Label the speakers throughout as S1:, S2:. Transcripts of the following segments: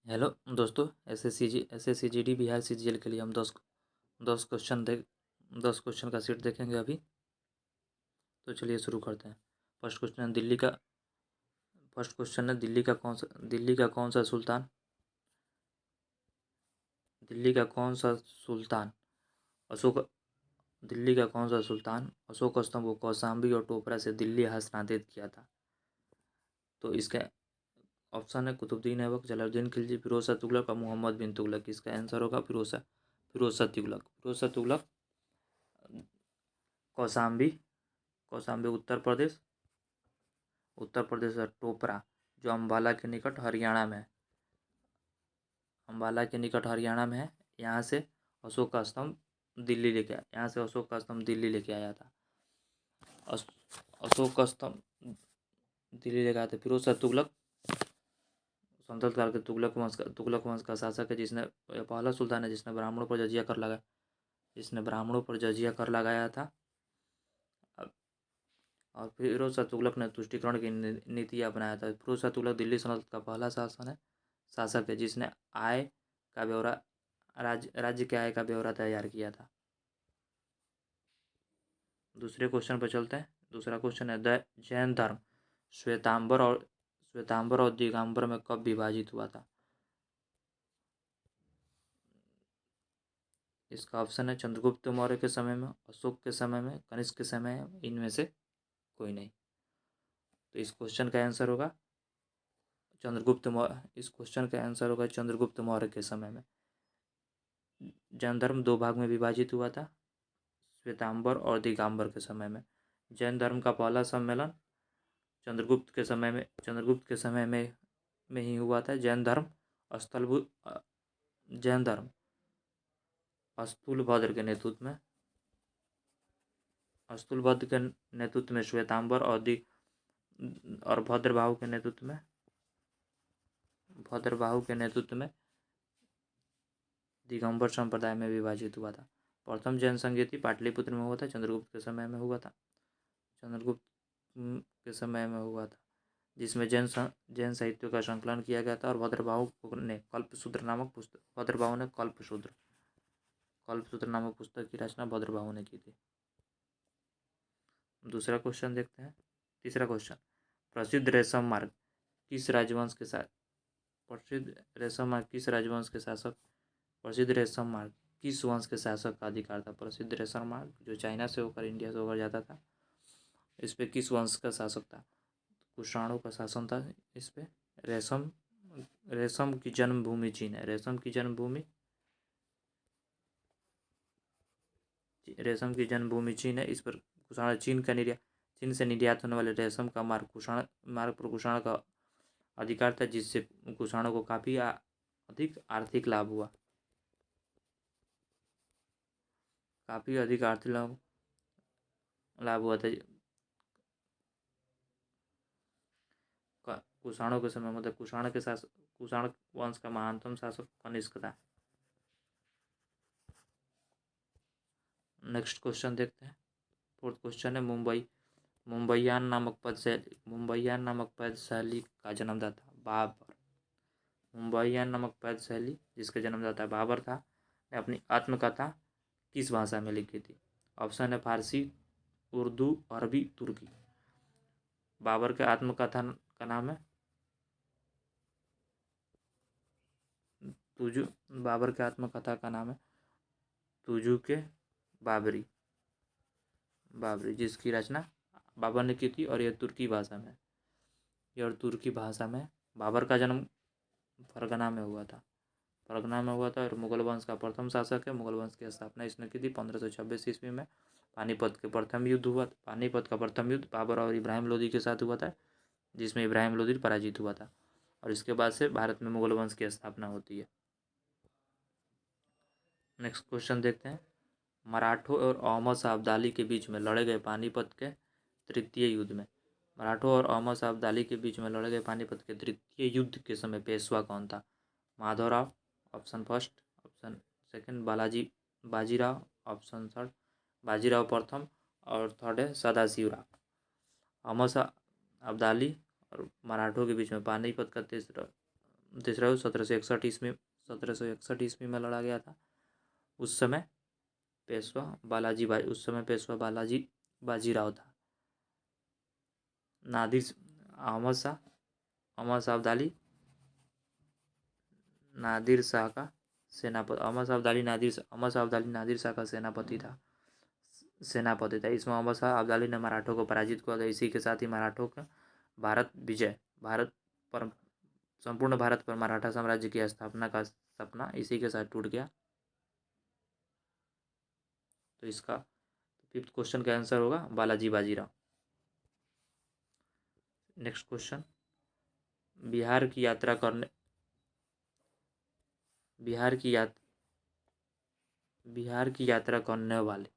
S1: Hello दोस्तों, S S C G D Bihar CGL के लिए हम 10 क्वेश्चन का सेट देखेंगे अभी। तो चलिए शुरू करते हैं। फर्स्ट क्वेश्चन है दिल्ली का कौन सा सुल्तान अशोक दिल्ली का कौन सा सुल्तान अशोक स्तंभ को कौशाम्बी और टोपरा से दिल्ली हस्तांतरित किया था? तो इसका ऑप्शन है कुतुबुद्दीन ऐबक, जलालुद्दीन खिलजी, फिरोज शाह तुगलक और मोहम्मद बिन तुगलक। इसका आंसर होगा फिरोज शाह तुगलक। कौशाम्बी उत्तर प्रदेश का टोपरा जो अम्बाला के निकट हरियाणा में है। यहाँ से अशोक का स्तंभ दिल्ली लेके आया था। अशोक का स्तंभ दिल्ली लेके आया था। फिरोज शाह तुगलक संतल काल के तुगलक वंश का शासक है, जिसने पहला सुल्तान है जिसने ब्राह्मणों पर जजिया कर लगाया था। और फिरोज शाह तुगलक ने तुष्टिकरण की नीति अपनाया था। फिरोज शाह तुगलक दिल्ली सल्तनत का पहला शासक है जिसने राज्य के आय का ब्यौरा तैयार किया था। दूसरे क्वेश्चन पर चलते हैं। दूसरा क्वेश्चन है जैन धर्म श्वेतांबर और दिगंबर में कब विभाजित हुआ था? इसका ऑप्शन है चंद्रगुप्त मौर्य के समय में, अशोक के समय में, कनिष्क के समय में, इनमें से कोई नहीं। तो इस क्वेश्चन का आंसर होगा चंद्रगुप्त मौर्य के समय में। जैन धर्म 2 भाग में विभाजित हुआ था, श्वेतांबर और दिगंबर के समय में। जैन धर्म का पहला सम्मेलन चंद्रगुप्त के समय में ही हुआ था। जैन धर्म अस्तुलभद्र के नेतृत्व में श्वेतांबर और भद्रबाहु के नेतृत्व में दिगंबर संप्रदाय में विभाजित हुआ था। प्रथम जैन संगीति पाटलिपुत्र में हुआ था, चंद्रगुप्त के समय में हुआ था, जिसमें जैन साहित्य का संकलन किया गया था। और भद्रबाहु ने कल्पसूत्र नामक पुस्तक की रचना भद्रबाहु ने की थी। दूसरा क्वेश्चन देखते हैं। तीसरा क्वेश्चन, प्रसिद्ध रेशम मार्ग किस राजवंश के शासक का अधिकार था? प्रसिद्ध रेशम मार्ग जो चाइना से होकर इंडिया से होकर जाता था, इस पे किस वंश का शासक था? कुषाणों का शासन था। इस पे रेशम की जन्मभूमि चीन है। रेशम की जन्मभूमि चीन है। इस पर चीन से निर्यात होने वाले रेशम का मार्ग पर कुषाण का अधिकार था, जिससे कुषाणों को काफ़ी अधिक आर्थिक लाभ हुआ। था। कुषाणों के समय मतलब कुषाण वंश का महानतम शासक कनिष्क था। नेक्स्ट क्वेश्चन देखते हैं। फोर्थ क्वेश्चन है मुंबईयान नामक पद शैली का जन्मदाता बाबर। मुंबईयान नामक पद शैली जिसके जन्मदाता बाबर था, ने अपनी आत्मकथा किस भाषा में लिखी थी? ऑप्शन है फारसी, उर्दू, अरबी, तुर्की। बाबर के आत्मकथा का नाम है तुजु के बाबरी, जिसकी रचना बाबर ने की थी। और यह तुर्की भाषा में बाबर का जन्म फरगना में हुआ था। और मुगल वंश का प्रथम शासक है। मुगल वंश की स्थापना इसने की थी 1526 ईस्वी में। पानीपत का प्रथम युद्ध बाबर और इब्राहिम लोदी के साथ हुआ था, जिसमें इब्राहिम लोदी पराजित हुआ था। और इसके बाद से भारत में मुगल वंश की स्थापना होती है। नेक्स्ट क्वेश्चन देखते हैं। मराठों और अहमद शाह अब्दाली के बीच में लड़े गए पानीपत के तृतीय युद्ध के समय पेशवा कौन था? Madhavrao, option first, option second Bajirao, option third Bajirao प्रथम, और थर्ड है सदाशिवराव। अहमद शाह अब्दाली और मराठों के बीच में पानीपत का तीसरा युद्ध 1761 ईस्वी में लड़ा गया था। उस समय पेशवा बालाजी बाजीराव था। अहमद शाह अब्दाली नादिर शाह का सेनापति नादिर शाह का सेनापति था। इसमें अहमद शाह अब्दाली ने मराठों को पराजित किया था। इसी के साथ ही मराठों का संपूर्ण भारत पर मराठा साम्राज्य की स्थापना का सपना इसी के साथ टूट गया। तो इसका 5th क्वेश्चन का आंसर होगा बालाजी बाजीराव। नेक्स्ट क्वेश्चन, बिहार की यात्रा करने वाले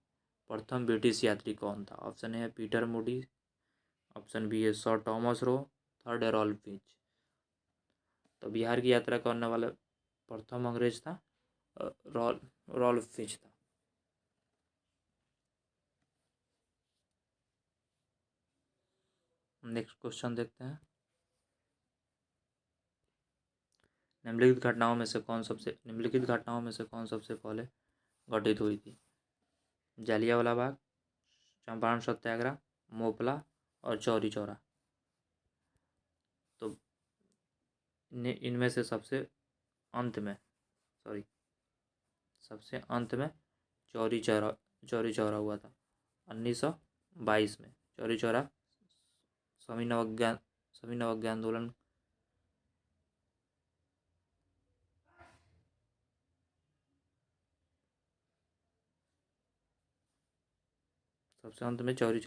S1: प्रथम ब्रिटिश यात्री कौन था? ऑप्शन ए है पीटर मूडी, ऑप्शन बी है सर थॉमस रो, थर्ड है रॉल्फ फिंच। तो बिहार की यात्रा करने वाले प्रथम अंग्रेज था रॉल्फ फिंच था। नेक्स्ट क्वेश्चन देखते हैं, निम्नलिखित घटनाओं में से कौन सबसे पहले घटित हुई थी? जालियांवाला बाग, चंपारण सत्याग्रह, मोपला और चौरी चौरा। तो इनमें से सबसे अंत में चौरी चौरा हुआ था 1922 में। चौरी चौरा सभी नवज्ञा आंदोलन सबसे अंत में चौरी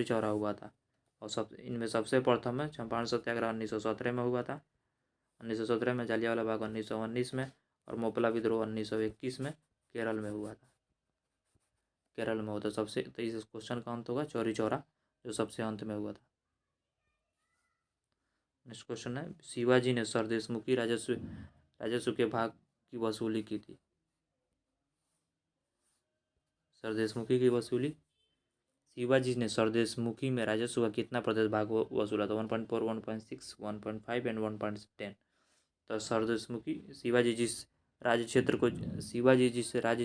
S1: चौरा हुआ था। और इनमें सबसे प्रथम में चंपारण सत्याग्रह 1917 में हुआ था। 1917 में, जालियांवाला बाग 1919 में और मोपला विद्रोह 1921 में केरल में हुआ था। सबसे, तो इस क्वेश्चन का अंत होगा चौरी चौरा, जो सबसे अंत में हुआ था। नेक्स्ट क्वेश्चन है, शिवाजी ने सरदेशमुखी राजस्व के भाग की वसूली की थी। शिवाजी ने सरदेशमुखी में राजस्व का कितना प्रतिशत भाग वसूला था? 1.4, 1.6, 1.5 एंड 1.10। तो सरदेशमुखी शिवाजी जिस राज्य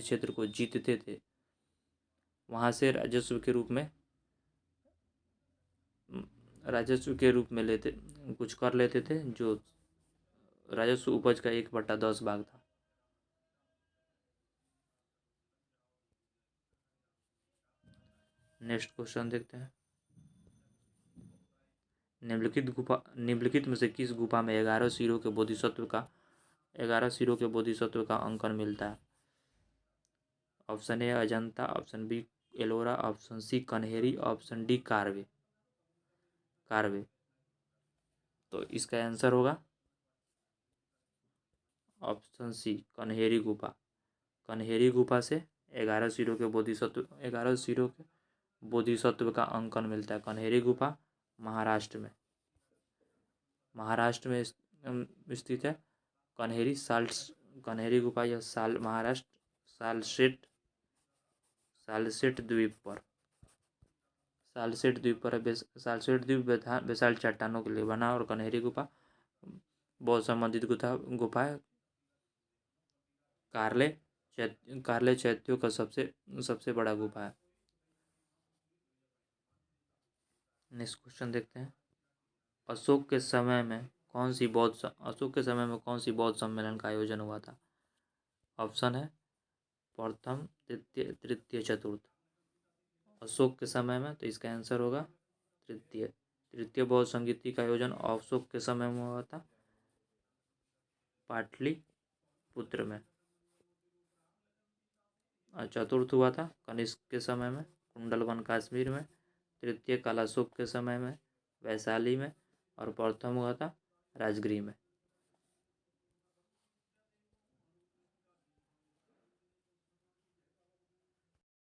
S1: क्षेत्र को जीतते थे वहां से राजस्व के रूप में कुछ कर लेते थे, जो राजस्व उपज का 1/10 भाग था। नेक्स्ट क्वेश्चन देखते हैं, निम्नलिखित में से किस गुफा में 11 सिरों के बोधिसत्व का अंकन मिलता है? Option A Ajanta, option B Ellora, option C Kanheri, option D कारवे। तो इसका आंसर होगा ऑप्शन सी कन्हेरी गुफा से 11 सिरों के बोधिसत्व का अंकन मिलता है। कन्हेरी गुफा महाराष्ट्र में स्थित है। कन्हेरी गुफा यह महाराष्ट्र सालसेट द्वीप पर है। सालसेट द्वीप बेसाल्ट चट्टानों के लिए बना और कन्हेरी गुफा बहुत संबंधित गुफा है। कार्ले चैत्यों का सबसे बड़ा गुफा है। नेक्स्ट क्वेश्चन देखते हैं, अशोक के समय में कौन सी बौद्ध सम्मेलन का आयोजन हुआ था? ऑप्शन है प्रथम, द्वितीय, तृतीय, चतुर्थ। अशोक के समय में, तो इसका आंसर होगा तृतीय बौद्ध संगीति का आयोजन अशोक के समय में हुआ था, पाटलिपुत्र में। चतुर्थ हुआ था कनिष्क के समय में, कुंडलवन कश्मीर में। तृतीय कालाशोक के समय में, वैशाली में। और प्रथम हुआ था राजगृह में।